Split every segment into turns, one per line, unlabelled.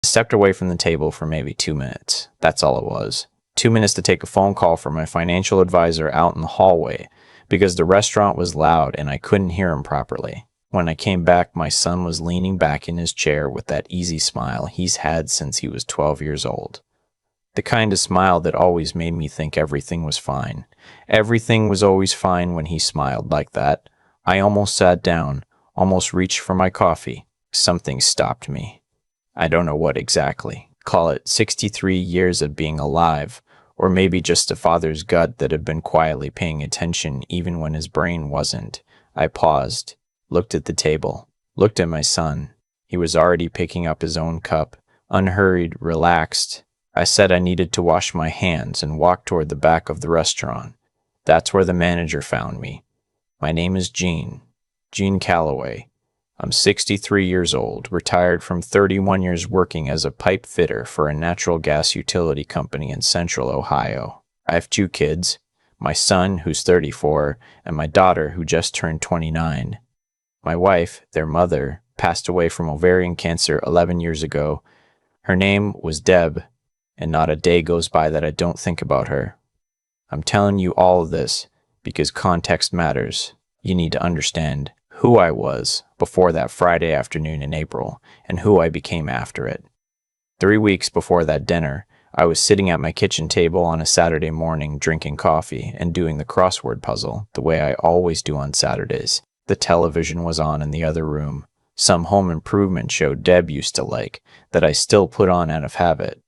I stepped away from the table for maybe 2 minutes. That's all it was. 2 minutes to take a phone call from my financial advisor out in the hallway because the restaurant was loud and I couldn't hear him properly. When I came back, my son was leaning back in his chair with that easy smile he's had since he was 12 years old. The kind of smile that always made me think everything was fine. Everything was always fine when he smiled like that. I almost sat down, almost reached for my coffee. Something stopped me. I don't know what exactly. Call it 63 years of being alive, or maybe just a father's gut that had been quietly paying attention even when his brain wasn't. I paused, looked at the table, looked at my son. He was already picking up his own cup, unhurried, relaxed. I said I needed to wash my hands and walked toward the back of the restaurant. That's where the manager found me. My name is Gene Calloway. I'm 63 years old, retired from 31 years working as a pipe fitter for a natural gas utility company in central Ohio. I have 2 kids, my son, who's 34, and my daughter, who just turned 29. My wife, their mother, passed away from ovarian cancer 11 years ago. Her name was Deb, and not a day goes by that I don't think about her. I'm telling you all of this because context matters. You need to understand who I was before that Friday afternoon in April and who I became after it. 3 weeks before that dinner, I was sitting at my kitchen table on a Saturday morning drinking coffee and doing the crossword puzzle the way I always do on Saturdays. The television was on in the other room. Some home improvement show Deb used to like that I still put on out of habit.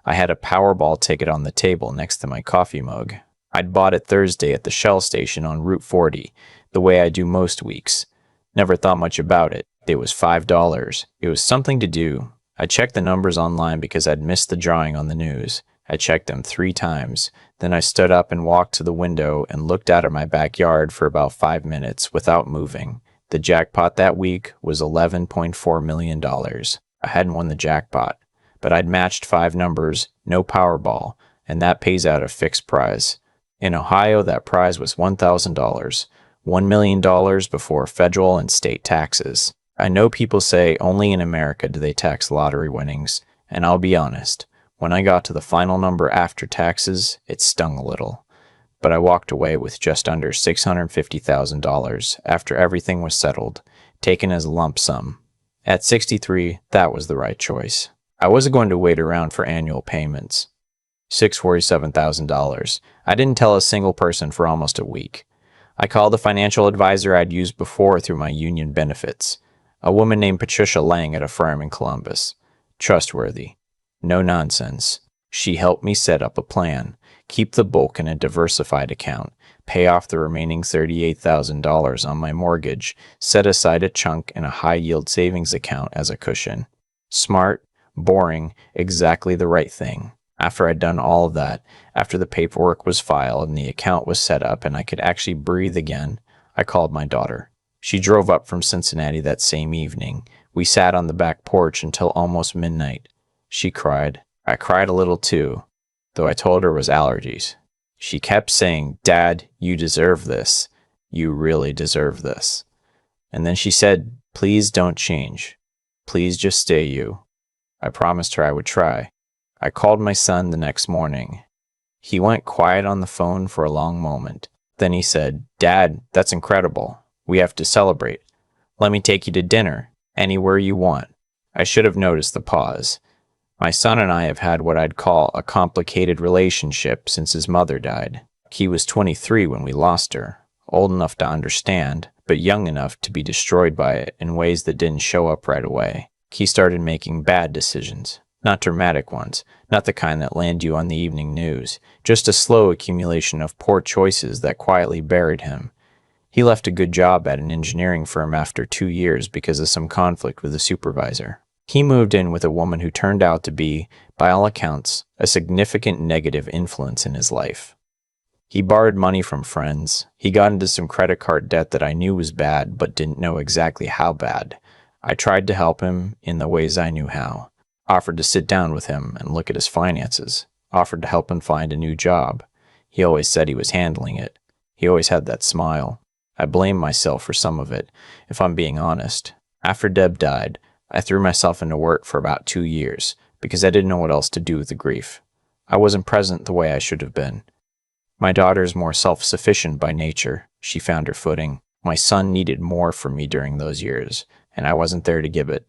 I had a Powerball ticket on the table next to my coffee mug. I'd bought it Thursday at the Shell station on Route 40, the way I do most weeks. Never thought much about it. It was $5. It was something to do. I checked the numbers online because I'd missed the drawing on the news. I checked them 3 times. Then I stood up and walked to the window and looked out at my backyard for about 5 minutes without moving. The jackpot that week was $11.4 million. I hadn't won the jackpot, but I'd matched 5 numbers, no Powerball, and that pays out a fixed prize. In Ohio, that prize was $1,000, $1 million before federal and state taxes. I know people say only in America do they tax lottery winnings, and I'll be honest, when I got to the final number after taxes, it stung a little. But I walked away with just under $650,000 after everything was settled, taken as a lump sum. At 63, that was the right choice. I wasn't going to wait around for annual payments. $647,000. I didn't tell a single person for almost a week. I called the financial advisor I'd used before through my union benefits, a woman named Patricia Lang at a firm in Columbus. Trustworthy. No nonsense. She helped me set up a plan, keep the bulk in a diversified account, pay off the remaining $38,000 on my mortgage, set aside a chunk in a high-yield savings account as a cushion. Smart, boring, exactly the right thing. After I'd done all of that, after the paperwork was filed and the account was set up and I could actually breathe again, I called my daughter. She drove up from Cincinnati that same evening. We sat on the back porch until almost midnight. She cried. I cried a little too, though I told her it was allergies. She kept saying, "Dad, you deserve this. You really deserve this." And then she said, "Please don't change. Please just stay you." I promised her I would try. I called my son the next morning. He went quiet on the phone for a long moment. Then he said, "Dad, that's incredible. We have to celebrate. Let me take you to dinner, anywhere you want." I should have noticed the pause. My son and I have had what I'd call a complicated relationship since his mother died. He was 23 when we lost her, old enough to understand, but young enough to be destroyed by it in ways that didn't show up right away. He started making bad decisions. Not dramatic ones, not the kind that land you on the evening news, just a slow accumulation of poor choices that quietly buried him. He left a good job at an engineering firm after 2 years because of some conflict with a supervisor. He moved in with a woman who turned out to be, by all accounts, a significant negative influence in his life. He borrowed money from friends. He got into some credit card debt that I knew was bad but didn't know exactly how bad. I tried to help him in the ways I knew how. Offered to sit down with him and look at his finances. Offered to help him find a new job. He always said he was handling it. He always had that smile. I blame myself for some of it, if I'm being honest. After Deb died, I threw myself into work for about 2 years because I didn't know what else to do with the grief. I wasn't present the way I should have been. My daughter's more self-sufficient by nature. She found her footing. My son needed more from me during those years, and I wasn't there to give it.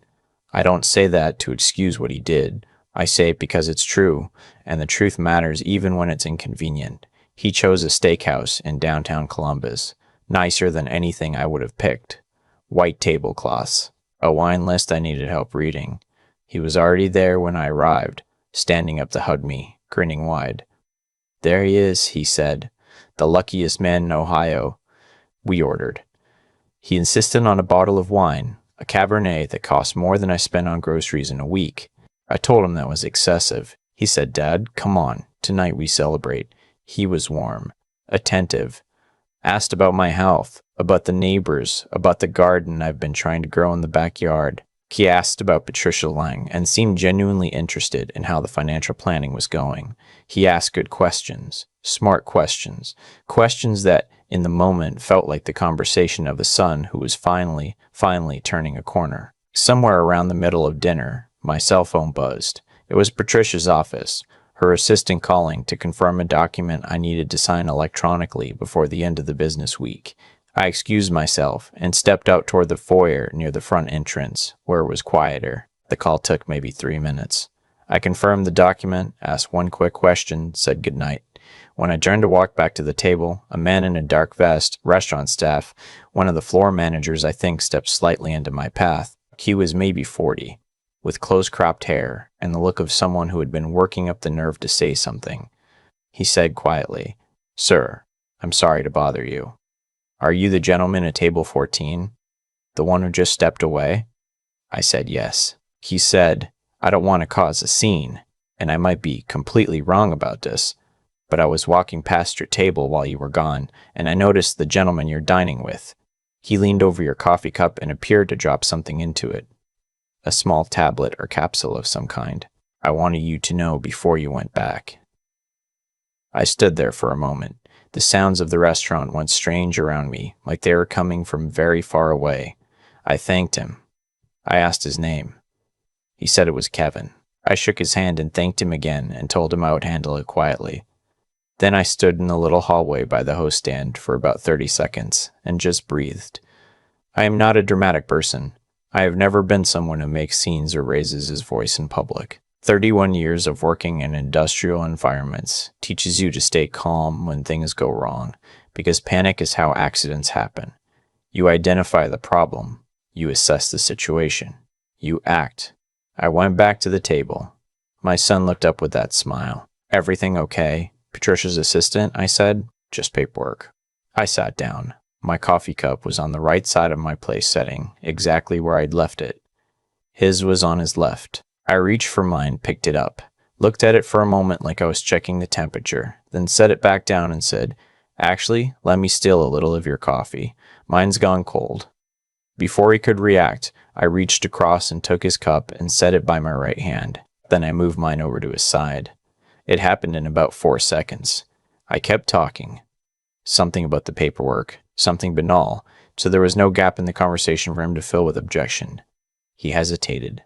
I don't say that to excuse what he did. I say it because it's true, and the truth matters even when it's inconvenient. He chose a steakhouse in downtown Columbus, nicer than anything I would have picked. White tablecloths, a wine list I needed help reading. He was already there when I arrived, standing up to hug me, grinning wide. "There he is," he said, "the luckiest man in Ohio." We ordered. He insisted on a bottle of wine, a Cabernet that cost more than I spent on groceries in a week. I told him that was excessive. He said, "Dad, come on, tonight we celebrate." He was warm, attentive, asked about my health, about the neighbors, about the garden I've been trying to grow in the backyard. He asked about Patricia Lang and seemed genuinely interested in how the financial planning was going. He asked good questions, smart questions, questions that, in the moment, felt like the conversation of a son who was finally turning a corner. Somewhere around the middle of dinner, my cell phone buzzed. It was Patricia's office, her assistant calling to confirm a document I needed to sign electronically before the end of the business week. I excused myself and stepped out toward the foyer near the front entrance, where it was quieter. The call took maybe 3 minutes. I confirmed the document, asked one quick question, said goodnight. When I turned to walk back to the table, a man in a dark vest, restaurant staff, one of the floor managers I think, stepped slightly into my path. He was maybe 40, with close-cropped hair and the look of someone who had been working up the nerve to say something. He said quietly, "Sir, I'm sorry to bother you. Are you the gentleman at table 14? The one who just stepped away?" I said yes. He said, "I don't want to cause a scene, and I might be completely wrong about this, but I was walking past your table while you were gone, and I noticed the gentleman you're dining with. He leaned over your coffee cup and appeared to drop something into it. A small tablet or capsule of some kind. I wanted you to know before you went back." I stood there for a moment. The sounds of the restaurant went strange around me, like they were coming from very far away. I thanked him. I asked his name. He said it was Kevin. I shook his hand and thanked him again and told him I would handle it quietly. Then I stood in the little hallway by the host stand for about 30 seconds and just breathed. I am not a dramatic person. I have never been someone who makes scenes or raises his voice in public. 31 years of working in industrial environments teaches you to stay calm when things go wrong, because panic is how accidents happen. You identify the problem. You assess the situation. You act. I went back to the table. My son looked up with that smile. "Everything okay, Patricia's assistant?" I said. "Just paperwork." I sat down. My coffee cup was on the right side of my place setting, exactly where I'd left it. His was on his left. I reached for mine, picked it up, looked at it for a moment like I was checking the temperature, then set it back down and said, "Actually, let me steal a little of your coffee. Mine's gone cold." Before he could react, I reached across and took his cup and set it by my right hand. Then I moved mine over to his side. It happened in about 4 seconds. I kept talking. Something about the paperwork, something banal, so there was no gap in the conversation for him to fill with objection. He hesitated.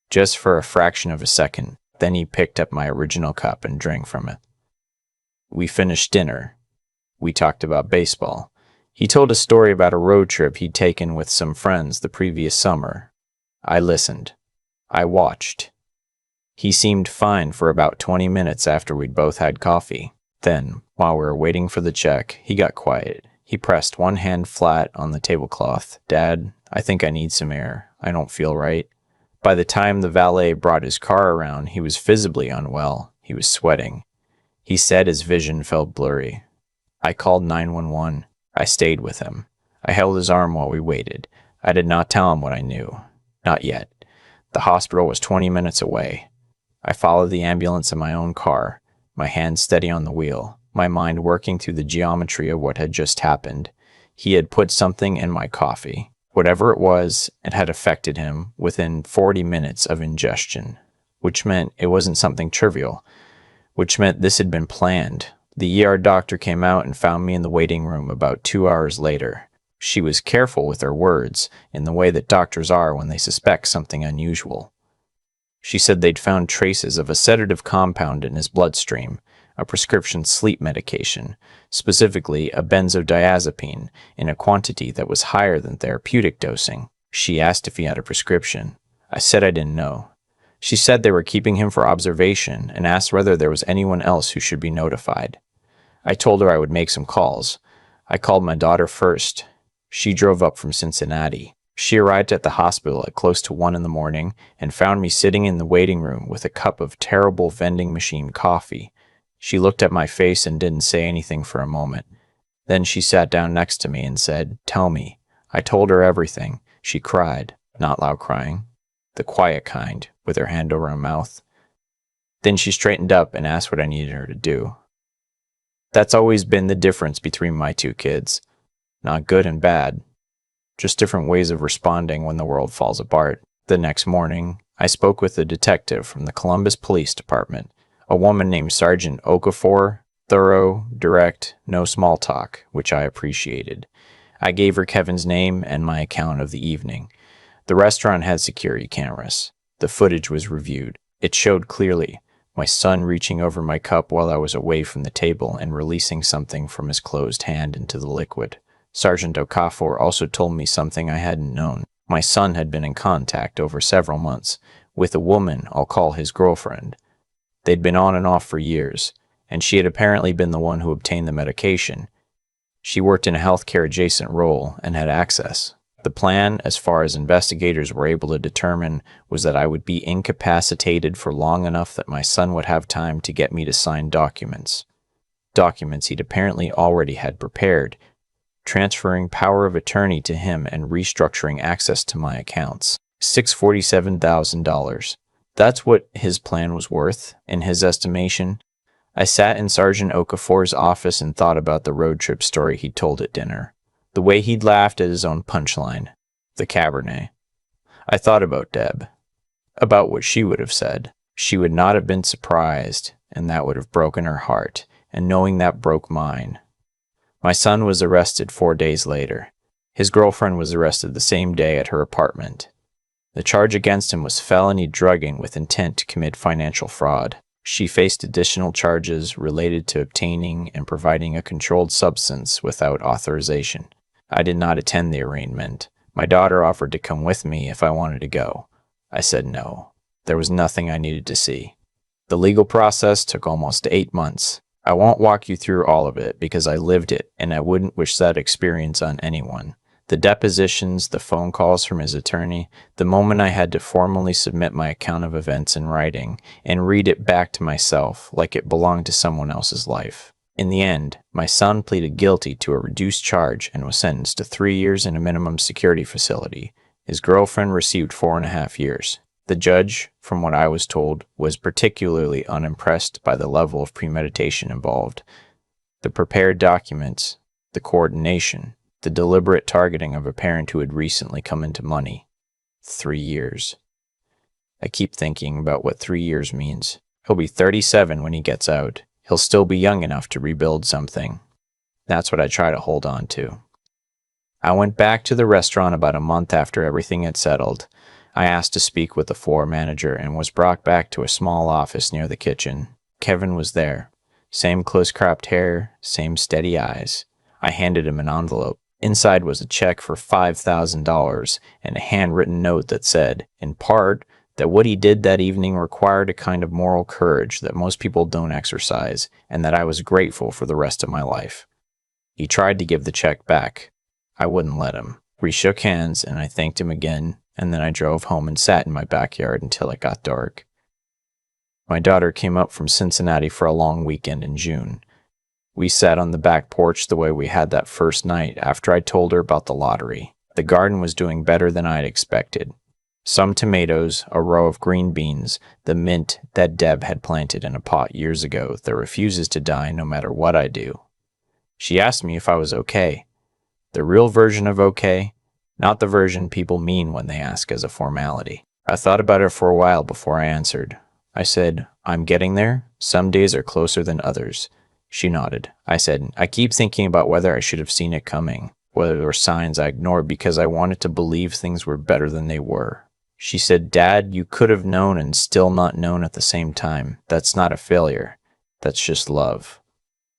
Just for a fraction of a second, then he picked up my original cup and drank from it. We finished dinner. We talked about baseball. He told a story about a road trip he'd taken with some friends the previous summer. I listened. I watched. He seemed fine for about 20 minutes after we'd both had coffee. Then, while we were waiting for the check, he got quiet. He pressed one hand flat on the tablecloth. "Dad, I think I need some air. I don't feel right." By the time the valet brought his car around, he was visibly unwell. He was sweating. He said his vision felt blurry. I called 911. I stayed with him. I held his arm while we waited. I did not tell him what I knew. Not yet. The hospital was 20 minutes away. I followed the ambulance in my own car, my hand steady on the wheel, my mind working through the geometry of what had just happened. He had put something in my coffee. Whatever it was, it had affected him within 40 minutes of ingestion, which meant it wasn't something trivial, which meant this had been planned. The ER doctor came out and found me in the waiting room about 2 hours later. She was careful with her words, in the way that doctors are when they suspect something unusual. She said they'd found traces of a sedative compound in his bloodstream, a prescription sleep medication, specifically a benzodiazepine, in a quantity that was higher than therapeutic dosing. She asked if he had a prescription. I said I didn't know. She said they were keeping him for observation and asked whether there was anyone else who should be notified. I told her I would make some calls. I called my daughter first. She drove up from Cincinnati. She arrived at the hospital at close to 1 in the morning and found me sitting in the waiting room with a cup of terrible vending machine coffee. She looked at my face and didn't say anything for a moment. Then she sat down next to me and said, "Tell me." I told her everything. She cried, not loud crying, the quiet kind, with her hand over her mouth. Then she straightened up and asked what I needed her to do. That's always been the difference between my two kids. Not good and bad, just different ways of responding when the world falls apart. The next morning, I spoke with a detective from the Columbus Police Department, a woman named Sergeant Okafor, thorough, direct, no small talk, which I appreciated. I gave her Kevin's name and my account of the evening. The restaurant had security cameras. The footage was reviewed. It showed clearly my son reaching over my cup while I was away from the table and releasing something from his closed hand into the liquid. Sergeant Okafor also told me something I hadn't known. My son had been in contact over several months with a woman I'll call his girlfriend. They'd been on and off for years, and she had apparently been the one who obtained the medication. She worked in a healthcare-adjacent role and had access. The plan, as far as investigators were able to determine, was that I would be incapacitated for long enough that my son would have time to get me to sign documents. Documents he'd apparently already had prepared, transferring power of attorney to him and restructuring access to my accounts. $647,000. That's what his plan was worth, in his estimation. I sat in Sergeant Okafor's office and thought about the road trip story he'd told at dinner. The way he'd laughed at his own punchline, the Cabernet. I thought about Deb, about what she would have said. She would not have been surprised, and that would have broken her heart, and knowing that broke mine. My son was arrested 4 days later. His girlfriend was arrested the same day at her apartment. The charge against him was felony drugging with intent to commit financial fraud. She faced additional charges related to obtaining and providing a controlled substance without authorization. I did not attend the arraignment. My daughter offered to come with me if I wanted to go. I said no. There was nothing I needed to see. The legal process took almost 8 months. I won't walk you through all of it because I lived it and I wouldn't wish that experience on anyone. The depositions, the phone calls from his attorney, the moment I had to formally submit my account of events in writing and read it back to myself like it belonged to someone else's life. In the end, my son pleaded guilty to a reduced charge and was sentenced to 3 years in a minimum security facility. His girlfriend received 4.5 years. The judge, from what I was told, was particularly unimpressed by the level of premeditation involved. The prepared documents, the coordination, the deliberate targeting of a parent who had recently come into money. 3 years. I keep thinking about what 3 years means. He'll be 37 when he gets out. He'll still be young enough to rebuild something. That's what I try to hold on to. I went back to the restaurant about a month after everything had settled. I asked to speak with the floor manager and was brought back to a small office near the kitchen. Kevin was there. Same close-cropped hair, same steady eyes. I handed him an envelope. Inside was a check for $5,000 and a handwritten note that said, in part, that what he did that evening required a kind of moral courage that most people don't exercise, and that I was grateful for the rest of my life. He tried to give the check back. I wouldn't let him. We shook hands, and I thanked him again, and then I drove home and sat in my backyard until it got dark. My daughter came up from Cincinnati for a long weekend in June. We sat on the back porch the way we had that first night after I told her about the lottery. The garden was doing better than I had expected. Some tomatoes, a row of green beans, the mint that Deb had planted in a pot years ago that refuses to die no matter what I do. She asked me if I was okay. The real version of okay, not the version people mean when they ask as a formality. I thought about it for a while before I answered. I said, I'm getting there. Some days are closer than others. She nodded. I said, I keep thinking about whether I should have seen it coming. whether there were signs I ignored because I wanted to believe things were better than they were. She said, "Dad, you could have known and still not known at the same time. That's not a failure. That's just love."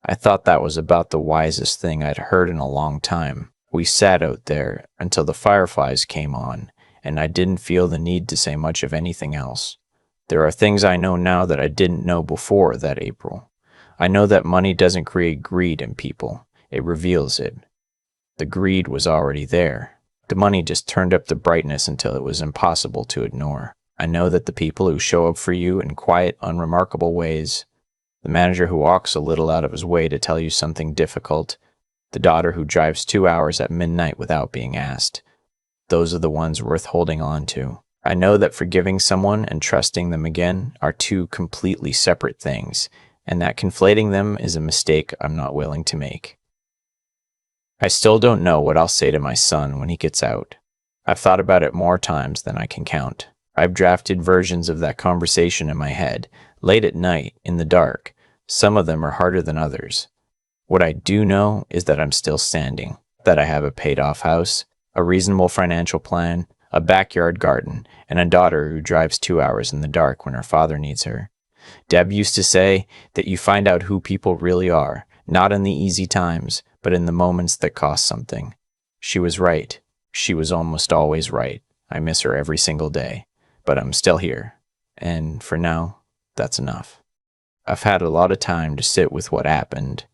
I thought that was about the wisest thing I'd heard in a long time. We sat out there until the fireflies came on, and I didn't feel the need to say much of anything else. There are things I know now that I didn't know before that April. I know that money doesn't create greed in people. It reveals it. The greed was already there. The money just turned up the brightness until it was impossible to ignore. I know that the people who show up for you in quiet, unremarkable ways, the manager who walks a little out of his way to tell you something difficult, the daughter who drives 2 hours at midnight without being asked, those are the ones worth holding on to. I know that forgiving someone and trusting them again are two completely separate things, and that conflating them is a mistake I'm not willing to make. I still don't know what I'll say to my son when he gets out. I've thought about it more times than I can count. I've drafted versions of that conversation in my head, late at night, in the dark. Some of them are harder than others. What I do know is that I'm still standing, that I have a paid-off house, a reasonable financial plan, a backyard garden, and a daughter who drives 2 hours in the dark when her father needs her. Deb used to say that you find out who people really are, not in the easy times, but in the moments that cost something. She was right. She was almost always right. I miss her every single day. But I'm still here. And for now, that's enough. I've had a lot of time to sit with what happened.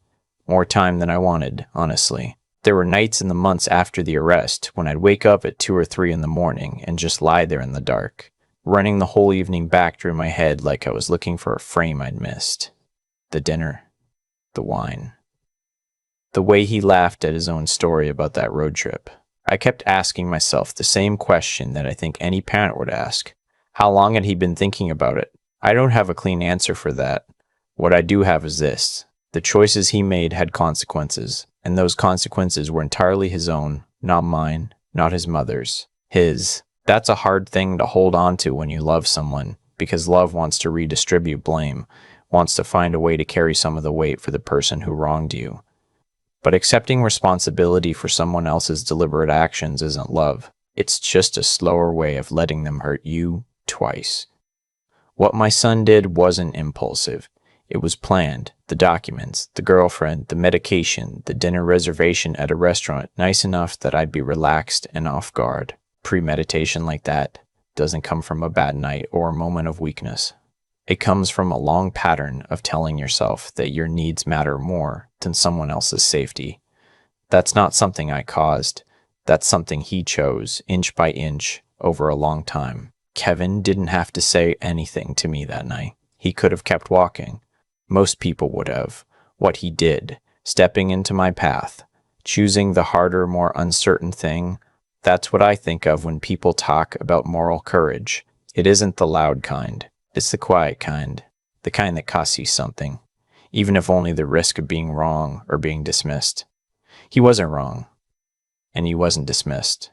More time than I wanted, honestly. There were nights in the months after the arrest when I'd wake up at 2 or 3 in the morning and just lie there in the dark, running the whole evening back through my head like I was looking for a frame I'd missed. The dinner. The wine. The way he laughed at his own story about that road trip. I kept asking myself the same question that I think any parent would ask. How long had he been thinking about it? I don't have a clean answer for that. What I do have is this. The choices he made had consequences, and those consequences were entirely his own, not mine, not his mother's. His. That's a hard thing to hold on to when you love someone, because love wants to redistribute blame, wants to find a way to carry some of the weight for the person who wronged you. But accepting responsibility for someone else's deliberate actions isn't love. It's just a slower way of letting them hurt you twice. What my son did wasn't impulsive. It was planned. The documents, the girlfriend, the medication, the dinner reservation at a restaurant nice enough that I'd be relaxed and off guard. Premeditation like that doesn't come from a bad night or a moment of weakness. It comes from a long pattern of telling yourself that your needs matter more than someone else's safety. That's not something I caused. That's something he chose, inch by inch, over a long time. Kevin didn't have to say anything to me that night. He could have kept walking. Most people would have. What he did, stepping into my path, choosing the harder, more uncertain thing, that's what I think of when people talk about moral courage. It isn't the loud kind. It's the quiet kind. The kind that costs you something, even if only the risk of being wrong or being dismissed. He wasn't wrong, and he wasn't dismissed.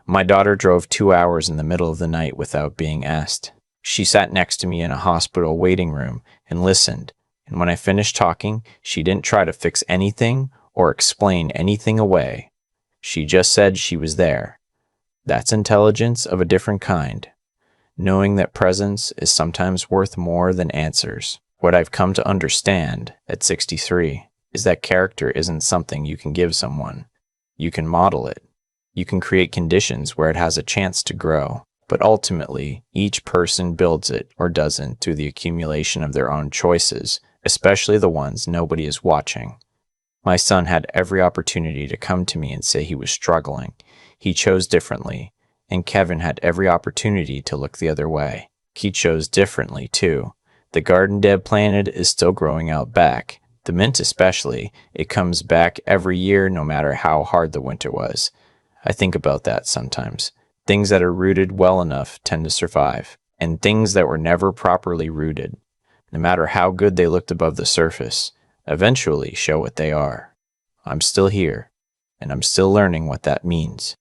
My daughter drove 2 hours in the middle of the night without being asked. She sat next to me in a hospital waiting room and listened, and when I finished talking, she didn't try to fix anything or explain anything away. She just said she was there. That's intelligence of a different kind. Knowing that presence is sometimes worth more than answers. What I've come to understand at 63 is that character isn't something you can give someone. You can model it. You can create conditions where it has a chance to grow. But ultimately, each person builds it or doesn't through the accumulation of their own choices, especially the ones nobody is watching. My son had every opportunity to come to me and say he was struggling. He chose differently. And Kevin had every opportunity to look the other way. He chose differently, too. The garden Deb planted is still growing out back. The mint especially. It comes back every year no matter how hard the winter was. I think about that sometimes. Things that are rooted well enough tend to survive. And things that were never properly rooted, no matter how good they looked above the surface, eventually show what they are. I'm still here, and I'm still learning what that means.